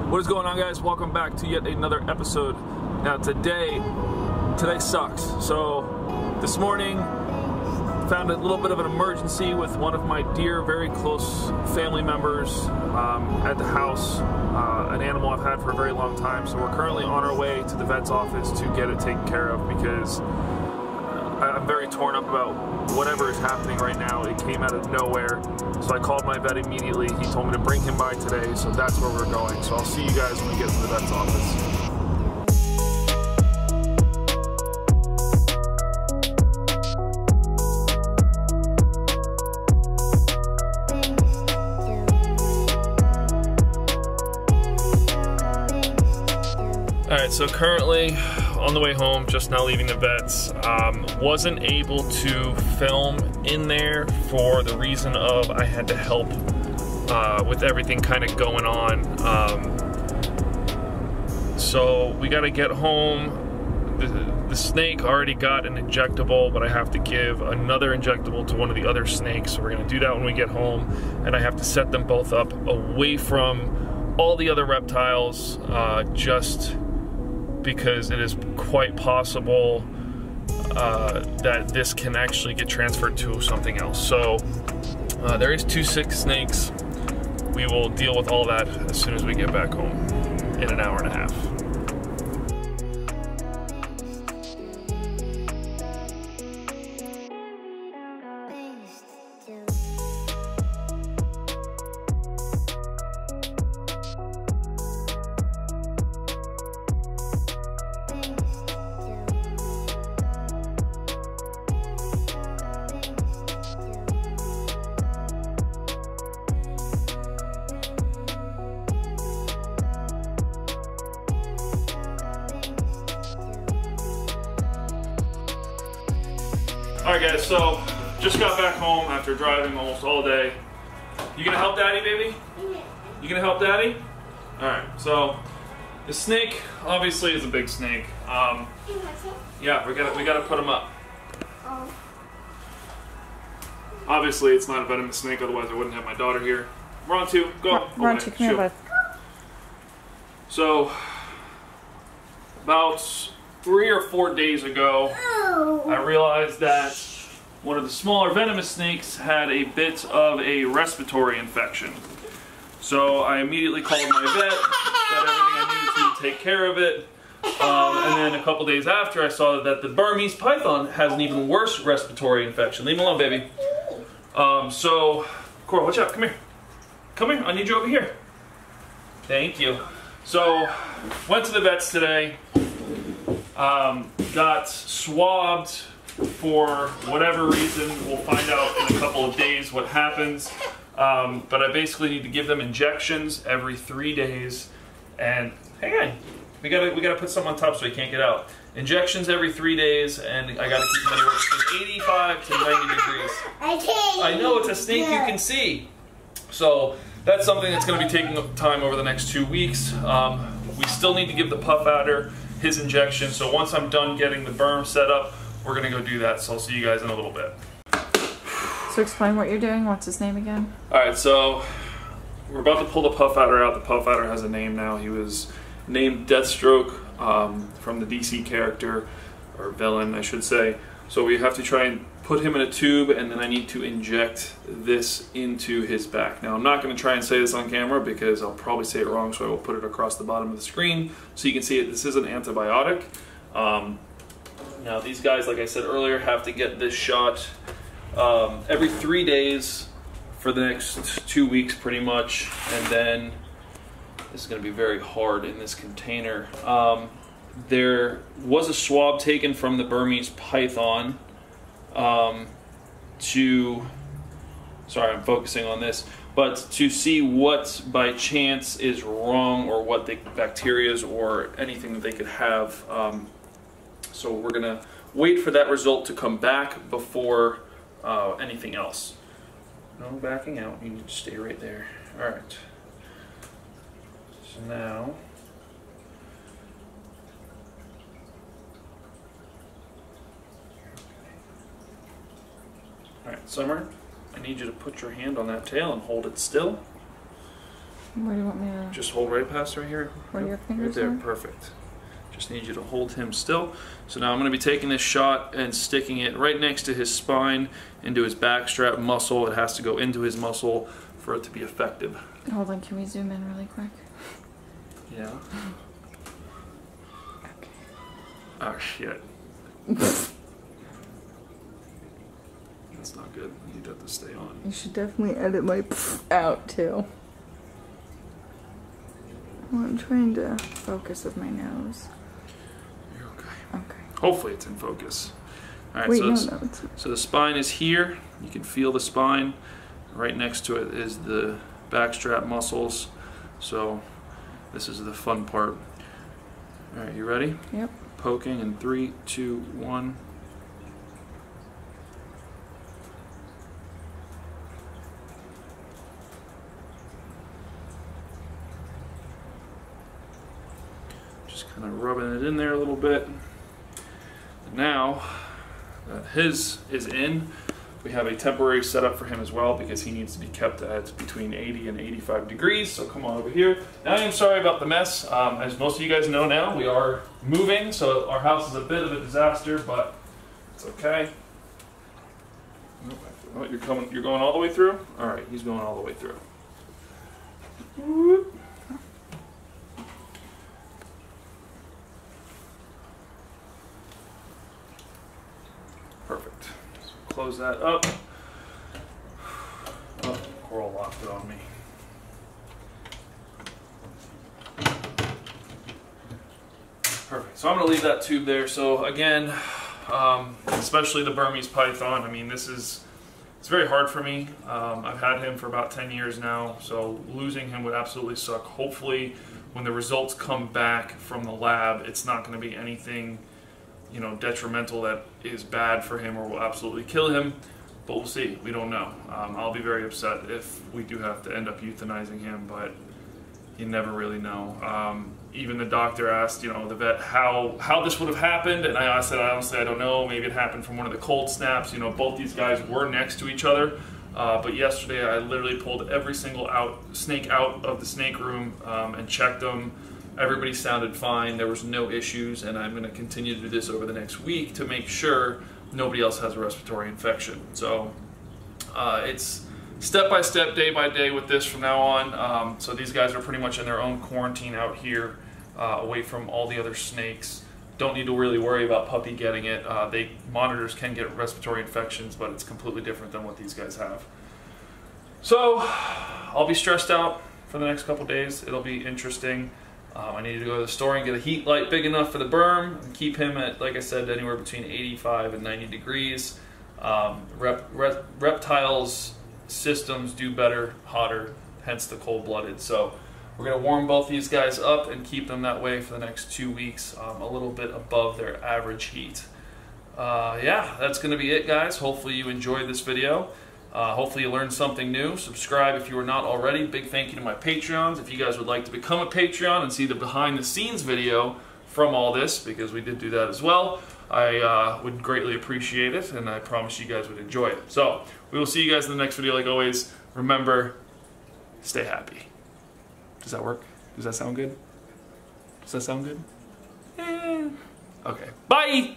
What is going on, guys? Welcome back to yet another episode. Now today sucks. So this morning found a little bit of an emergency with one of my dear, very close family members at the house. An animal I've had for a very long time. So we're currently on our way to the vet's office to get it taken care of because I'm very torn up about whatever is happening right now. It came out of nowhere. So I called my vet immediately. He told me to bring him by today, so that's where we're going. So I'll see you guys when we get to the vet's office. Alright, so currently on the way home, just now leaving the vets. Wasn't able to film in there for the reason of I had to help with everything kind of going on. So we got to get home. The snake already got an injectable, but I have to give another injectable to one of the other snakes. So we're going to do that when we get home, and I have to set them both up away from all the other reptiles, just because it is quite possible that this can actually get transferred to something else. So there is 2 sick snakes. We will deal with all that as soon as we get back home in an hour and a half. Alright guys, so just got back home after driving almost all day. You gonna help Daddy, baby? Yeah. You gonna help Daddy? Alright, so the snake obviously is a big snake. Yeah, we gotta put him up. Oh. Obviously it's not a venomous snake, otherwise I wouldn't have my daughter here. We're on 2, go. We're on 2, come here, bud. So, about 3 or 4 days ago, I realized that one of the smaller venomous snakes had a bit of a respiratory infection. So I immediately called my vet, got everything I needed to take care of it, and then a couple days after I saw that the Burmese python has an even worse respiratory infection. Leave him alone, baby. So, Cora, watch out, come here. Come here, I need you over here. Thank you. So, went to the vets today. Got swabbed for whatever reason. We'll find out in a couple of days what happens. But I basically need to give them injections every 3 days. And hang on, we gotta put something on top so he can't get out. Injections every 3 days, and I gotta keep them anywhere between 85 to 90 degrees. I know it's a snake you can see. So that's something that's gonna be taking time over the next 2 weeks. We still need to give the puff adder his injection, so once I'm done getting the berm set up, we're gonna go do that, so I'll see you guys in a little bit. So explain what you're doing. What's his name again? Alright, so we're about to pull the puff adder out. The puff adder has a name now. He was named Deathstroke from the DC character, or villain I should say. So we have to try and put him in a tube, and then I need to inject this into his back. Now I'm not going to try and say this on camera because I'll probably say it wrong, so I will put it across the bottom of the screen so you can see it. This is an antibiotic. Now these guys, like I said earlier, have to get this shot every 3 days for the next 2 weeks pretty much, and then this is going to be very hard in this container. There was a swab taken from the Burmese python sorry, I'm focusing on this, but to see what by chance is wrong or what the bacterias or anything that they could have. So we're gonna wait for that result to come back before anything else. No backing out, you need to stay right there. All right, so now Alright, Summer, I need you to put your hand on that tail and hold it still. Where do you want me to? Just hold right past right here. Where your fingers right there, are? perfect. Just need you to hold him still. So now I'm going to be taking this shot and sticking it right next to his spine, into his backstrap muscle. It has to go into his muscle for it to be effective. Hold on, can we zoom in really quick? Yeah. Okay. Oh shit. That's not good. I need that to stay on. You should definitely edit my out too. Well, I'm trying to focus with my nose. You're okay. Okay. Hopefully it's in focus. All right, Wait, so the spine is here. You can feel the spine. Right next to it is the backstrap muscles. So this is the fun part. All right, you ready? Yep. Poking in 3, 2, 1. Just kind of rubbing it in there a little bit. And now that his is in, we have a temporary setup for him as well because he needs to be kept at between 80 and 85 degrees. So come on over here. Now I'm sorry about the mess. As most of you guys know now, we are moving, so our house is a bit of a disaster, but it's okay. Oh, you're going all the way through? All right, he's going all the way through. Whoop. Perfect. So close that up. Oh, Coral locked it on me. Perfect. So I'm going to leave that tube there. So again, especially the Burmese python, I mean, it's very hard for me. I've had him for about 10 years now, so losing him would absolutely suck. Hopefully, when the results come back from the lab, it's not going to be anything, you know, detrimental that is bad for him or will absolutely kill him, but we'll see. We don't know. I'll be very upset if we do have to end up euthanizing him, but you never really know. Even the doctor asked, you know, the vet how this would have happened, and I said, honestly, I don't know. Maybe it happened from one of the cold snaps. You know, both these guys were next to each other, but yesterday I literally pulled every single snake out of the snake room and checked them. Everybody sounded fine. There was no issues, and I'm going to continue to do this over the next week to make sure nobody else has a respiratory infection. So it's step by step, day by day with this from now on. So these guys are pretty much in their own quarantine out here, away from all the other snakes. Don't need to really worry about puppy getting it. Monitors can get respiratory infections, but it's completely different than what these guys have. So I'll be stressed out for the next couple days. It'll be interesting. I need to go to the store and get a heat light big enough for the berm and keep him at, like I said, anywhere between 85 and 90 degrees. Reptiles systems do better hotter, hence the cold-blooded. So we're going to warm both these guys up and keep them that way for the next 2 weeks, a little bit above their average heat. Yeah, that's going to be it, guys. Hopefully you enjoyed this video. Hopefully you learned something new. Subscribe if you are not already. Big thank you to my Patreons. If you guys would like to become a Patreon and see the behind-the-scenes video from all this, because we did do that as well, I would greatly appreciate it, and I promise you guys would enjoy it. So we will see you guys in the next video. Like always, remember, stay happy. Does that work? Does that sound good? Does that sound good? Okay. Bye!